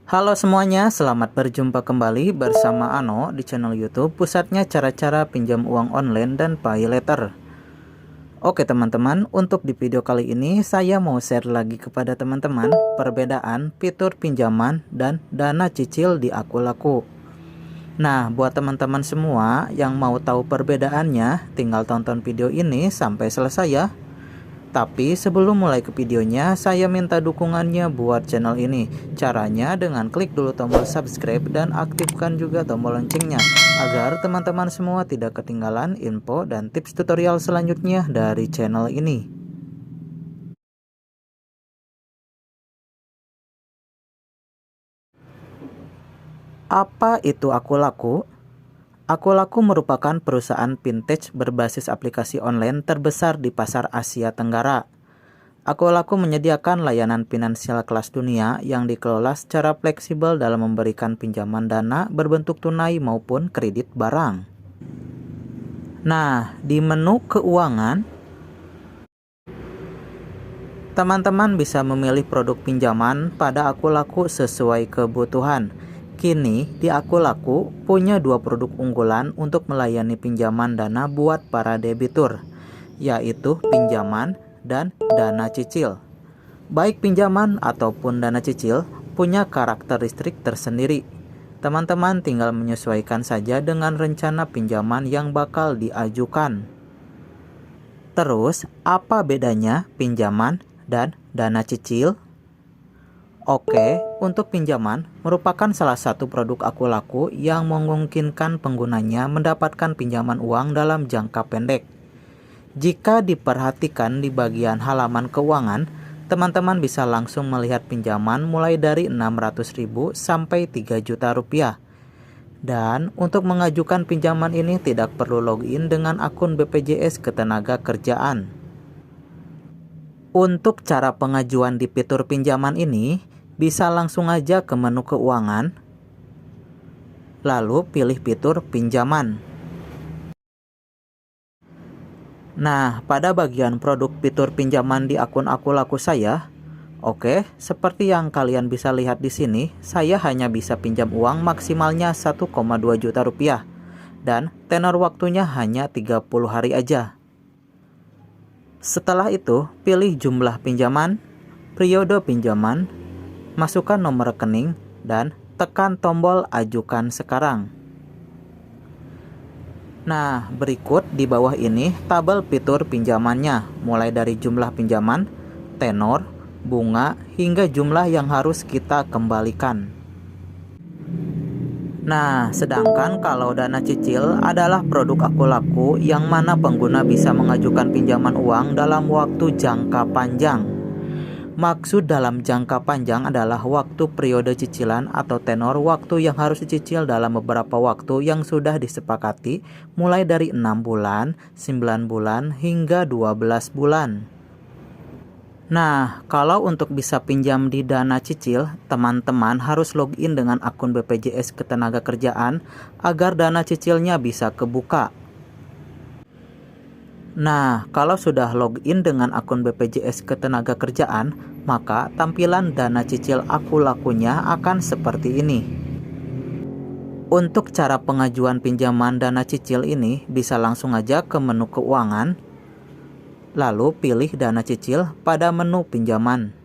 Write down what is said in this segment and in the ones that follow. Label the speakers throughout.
Speaker 1: Halo semuanya, selamat berjumpa kembali bersama Ano di channel YouTube pusatnya cara-cara pinjam uang online dan pay later. Oke teman-teman, untuk di video kali ini saya mau share lagi kepada teman-teman perbedaan fitur pinjaman dan dana cicil di Akulaku. Nah, buat teman-teman semua yang mau tahu perbedaannya, tinggal tonton video ini sampai selesai ya. Tapi sebelum mulai ke videonya, saya minta dukungannya buat channel ini. Caranya dengan klik dulu tombol subscribe dan aktifkan juga tombol loncengnya, agar teman-teman semua tidak ketinggalan info dan tips tutorial selanjutnya dari channel ini. Apa itu Akulaku? Akulaku merupakan perusahaan fintech berbasis aplikasi online terbesar di pasar Asia Tenggara. Akulaku menyediakan layanan finansial kelas dunia yang dikelola secara fleksibel dalam memberikan pinjaman dana berbentuk tunai maupun kredit barang. Nah, di menu keuangan, teman-teman bisa memilih produk pinjaman pada Akulaku sesuai kebutuhan. Kini, di Akulaku punya dua produk unggulan untuk melayani pinjaman dana buat para debitur, yaitu pinjaman dan dana cicil. Baik pinjaman ataupun dana cicil punya karakteristik tersendiri. Teman-teman tinggal menyesuaikan saja dengan rencana pinjaman yang bakal diajukan. Terus, apa bedanya pinjaman dan dana cicil? Oke, untuk pinjaman merupakan salah satu produk Akulaku yang memungkinkan penggunanya mendapatkan pinjaman uang dalam jangka pendek. Jika diperhatikan di bagian halaman keuangan, teman-teman bisa langsung melihat pinjaman mulai dari 600.000 sampai 3 juta rupiah. Dan untuk mengajukan pinjaman ini tidak perlu login dengan akun BPJS Ketenagakerjaan. Untuk cara pengajuan di fitur pinjaman ini, bisa langsung aja ke menu keuangan, lalu pilih fitur pinjaman. Nah, pada bagian produk fitur pinjaman di akun Akulaku saya, oke, seperti yang kalian bisa lihat di sini, saya hanya bisa pinjam uang maksimalnya 1,2 juta rupiah dan tenor waktunya hanya 30 hari aja. Setelah itu, pilih jumlah pinjaman, periode pinjaman, masukkan nomor rekening, dan tekan tombol ajukan sekarang. Nah, berikut di bawah ini tabel fitur pinjamannya, mulai dari jumlah pinjaman, tenor, bunga, hingga jumlah yang harus kita kembalikan. Nah, sedangkan kalau dana cicil adalah produk Akulaku yang mana pengguna bisa mengajukan pinjaman uang dalam waktu jangka panjang. Maksud dalam jangka panjang adalah waktu periode cicilan atau tenor waktu yang harus dicicil dalam beberapa waktu yang sudah disepakati, mulai dari 6 bulan, 9 bulan, hingga 12 bulan. Nah, kalau untuk bisa pinjam di dana cicil, teman-teman harus login dengan akun BPJS Ketenagakerjaan agar dana cicilnya bisa kebuka. Nah, kalau sudah login dengan akun BPJS Ketenagakerjaan, maka tampilan dana cicil Akulakunya akan seperti ini. Untuk cara pengajuan pinjaman dana cicil ini, bisa langsung aja ke menu keuangan, lalu pilih dana cicil pada menu pinjaman.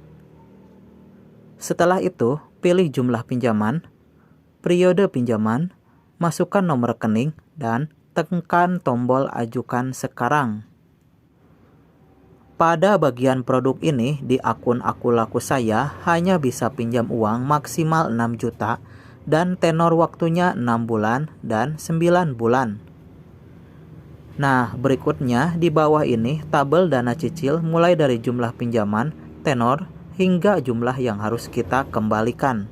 Speaker 1: Setelah itu, pilih jumlah pinjaman, periode pinjaman, masukkan nomor rekening, dan tekan tombol ajukan sekarang. Pada bagian produk ini di akun Akulaku saya hanya bisa pinjam uang maksimal 6 juta dan tenor waktunya 6 bulan dan 9 bulan. Nah, berikutnya di bawah ini tabel dana cicil mulai dari jumlah pinjaman, tenor, hingga jumlah yang harus kita kembalikan.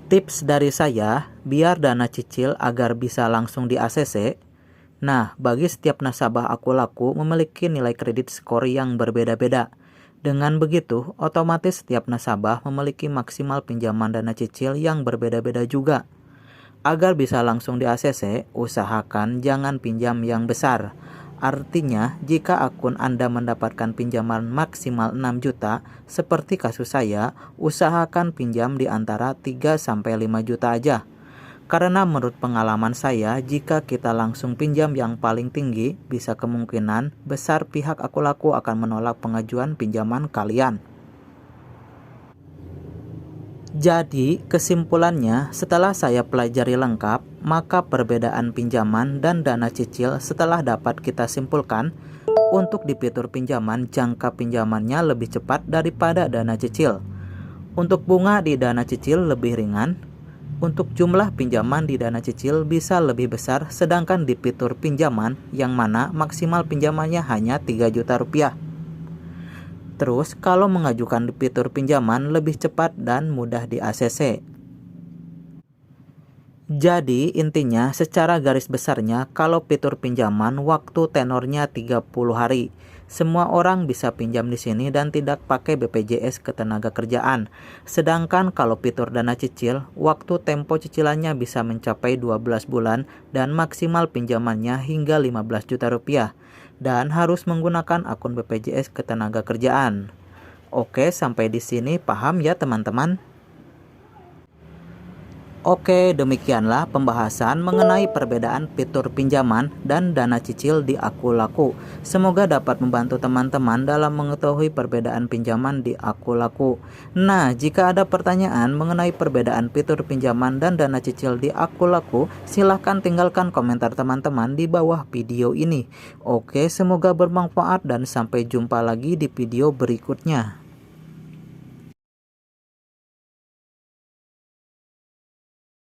Speaker 1: Tips dari saya, biar dana cicil agar bisa langsung di ACC. Nah, bagi setiap nasabah Akulaku memiliki nilai kredit skor yang berbeda-beda. Dengan begitu, otomatis setiap nasabah memiliki maksimal pinjaman dana cicil yang berbeda-beda juga. Agar bisa langsung di ACC, usahakan jangan pinjam yang besar. Artinya, jika akun Anda mendapatkan pinjaman maksimal 6 juta, seperti kasus saya, usahakan pinjam di antara 3-5 juta aja. Karena menurut pengalaman saya, jika kita langsung pinjam yang paling tinggi, bisa kemungkinan besar pihak Aku Laku akan menolak pengajuan pinjaman kalian. Jadi, kesimpulannya, setelah saya pelajari lengkap, maka perbedaan pinjaman dan dana cicil setelah dapat kita simpulkan, untuk di fitur pinjaman, jangka pinjamannya lebih cepat daripada dana cicil. Untuk bunga di dana cicil lebih ringan. Untuk jumlah pinjaman di dana cicil bisa lebih besar, sedangkan di fitur pinjaman, yang mana maksimal pinjamannya hanya 3 juta rupiah. Terus, kalau mengajukan fitur pinjaman lebih cepat dan mudah di ACC. Jadi, intinya secara garis besarnya, kalau fitur pinjaman waktu tenornya 30 hari. Semua orang bisa pinjam di sini dan tidak pakai BPJS Ketenagakerjaan. Sedangkan kalau fitur dana cicil, waktu tempo cicilannya bisa mencapai 12 bulan dan maksimal pinjamannya hingga 15 juta rupiah. Dan harus menggunakan akun BPJS Ketenagakerjaan. Oke, sampai di sini paham ya teman-teman? Oke, demikianlah pembahasan mengenai perbedaan fitur pinjaman dan dana cicil di Aku Laku. Semoga dapat membantu teman-teman dalam mengetahui perbedaan pinjaman di Aku Laku. Nah, jika ada pertanyaan mengenai perbedaan fitur pinjaman dan dana cicil di Aku Laku, silahkan tinggalkan komentar teman-teman di bawah video ini. Oke, semoga bermanfaat dan sampai jumpa lagi di video berikutnya.